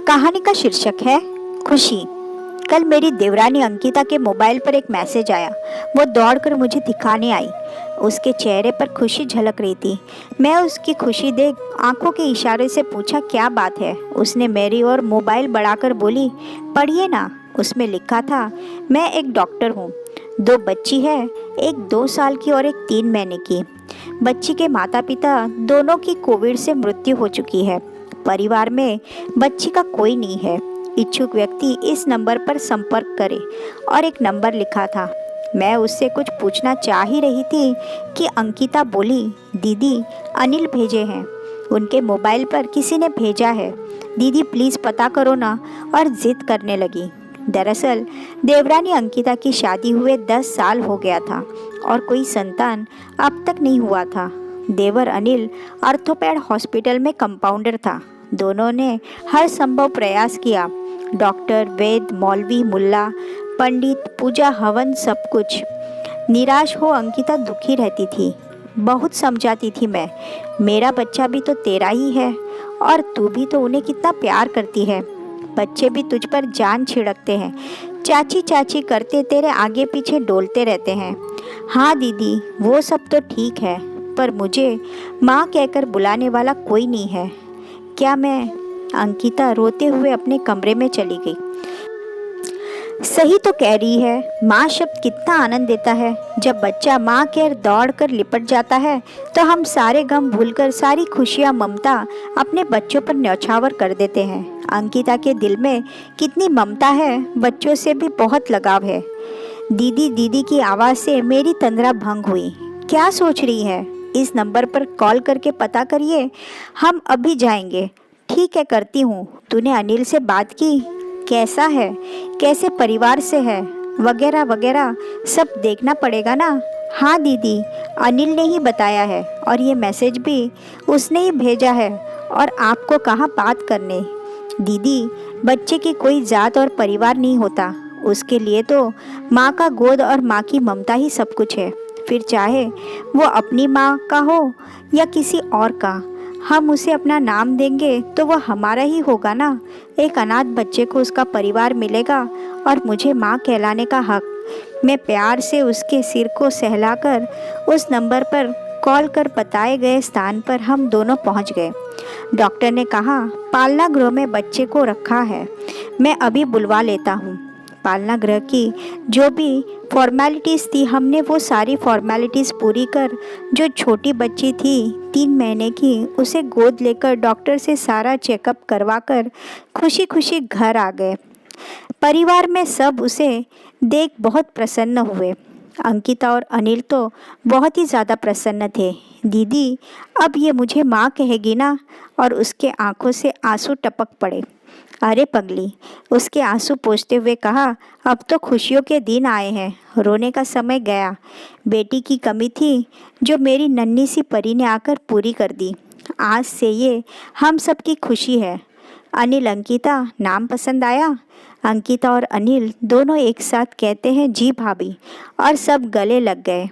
कहानी का शीर्षक है खुशी। कल मेरी देवरानी अंकिता के मोबाइल पर एक मैसेज आया। वो दौड़कर मुझे दिखाने आई। उसके चेहरे पर खुशी झलक रही थी। मैं उसकी खुशी देख आंखों के इशारे से पूछा, क्या बात है? उसने मेरी ओर मोबाइल बढ़ाकर बोली, पढ़िए ना। उसमें लिखा था, मैं एक डॉक्टर हूँ, 2 बच्ची है, एक 2 साल की और एक 3 महीने की। बच्ची के माता पिता दोनों की कोविड से मृत्यु हो चुकी है। परिवार में बच्ची का कोई नहीं है। इच्छुक व्यक्ति इस नंबर पर संपर्क करे। और एक नंबर लिखा था। मैं उससे कुछ पूछना चाह ही रही थी कि अंकिता बोली, दीदी अनिल भेजे हैं, उनके मोबाइल पर किसी ने भेजा है, दीदी प्लीज़ पता करो ना। और जिद करने लगी। दरअसल देवरानी अंकिता की शादी हुए 10 साल हो गया था और कोई संतान अब तक नहीं हुआ था। देवर अनिल ऑर्थोपेड हॉस्पिटल में कंपाउंडर था। दोनों ने हर संभव प्रयास किया। डॉक्टर, वैद्य, मौलवी, मुल्ला, पंडित, पूजा, हवन, सब कुछ। निराश हो अंकिता दुखी रहती थी। बहुत समझाती थी मैं, मेरा बच्चा भी तो तेरा ही है और तू भी तो उन्हें कितना प्यार करती है। बच्चे भी तुझ पर जान छिड़कते हैं, चाची चाची करते तेरे आगे पीछे डोलते रहते हैं। हाँ दीदी, वो सब तो ठीक है, पर मुझे माँ कहकर बुलाने वाला कोई नहीं है। क्या मैं? अंकिता रोते हुए अपने कमरे में चली गई। सही तो कह रही है, माँ शब्द कितना आनंद देता है। जब बच्चा माँ के दौड़ कर लिपट जाता है तो हम सारे गम भूलकर सारी खुशियाँ, ममता अपने बच्चों पर न्यौछावर कर देते हैं। अंकिता के दिल में कितनी ममता है, बच्चों से भी बहुत लगाव है। दीदी दीदी की आवाज़ से मेरी तंद्रा भंग हुई। क्या सोच रही है? इस नंबर पर कॉल करके पता करिए, हम अभी जाएंगे। ठीक है, करती हूँ। तूने अनिल से बात की? कैसा है, कैसे परिवार से है, वगैरह वगैरह सब देखना पड़ेगा ना। हाँ दीदी, अनिल ने ही बताया है और ये मैसेज भी उसने ही भेजा है। और आपको कहाँ बात करने। दीदी, बच्चे की कोई जात और परिवार नहीं होता, उसके लिए तो माँ का गोद और माँ की ममता ही सब कुछ है। फिर चाहे वो अपनी माँ का हो या किसी और का, हम उसे अपना नाम देंगे तो वह हमारा ही होगा ना। एक अनाथ बच्चे को उसका परिवार मिलेगा और मुझे माँ कहलाने का हक। मैं प्यार से उसके सिर को सहलाकर उस नंबर पर कॉल कर बताए गए स्थान पर हम दोनों पहुँच गए। डॉक्टर ने कहा, पालना गृह में बच्चे को रखा है, मैं अभी बुलवा लेता हूँ। पालना गृह की जो भी फॉर्मेलिटीज़ थी, हमने वो सारी फॉर्मेलिटीज़ पूरी कर जो छोटी बच्ची थी 3 महीने की, उसे गोद लेकर डॉक्टर से सारा चेकअप करवाकर खुशी खुशी घर आ गए। परिवार में सब उसे देख बहुत प्रसन्न हुए। अंकिता और अनिल तो बहुत ही ज़्यादा प्रसन्न थे। दीदी, अब ये मुझे माँ कहेगी ना? और उसके आंखों से आंसू टपक पड़े। अरे पगली, उसके आंसू पोंछते हुए कहा, अब तो खुशियों के दिन आए हैं, रोने का समय गया। बेटी की कमी थी जो मेरी नन्ही सी परी ने आकर पूरी कर दी। आज से ये हम सब की खुशी है। अनिल अंकिता नाम पसंद आया? अंकिता और अनिल दोनों एक साथ कहते हैं, जी भाभी, और सब गले लग गए।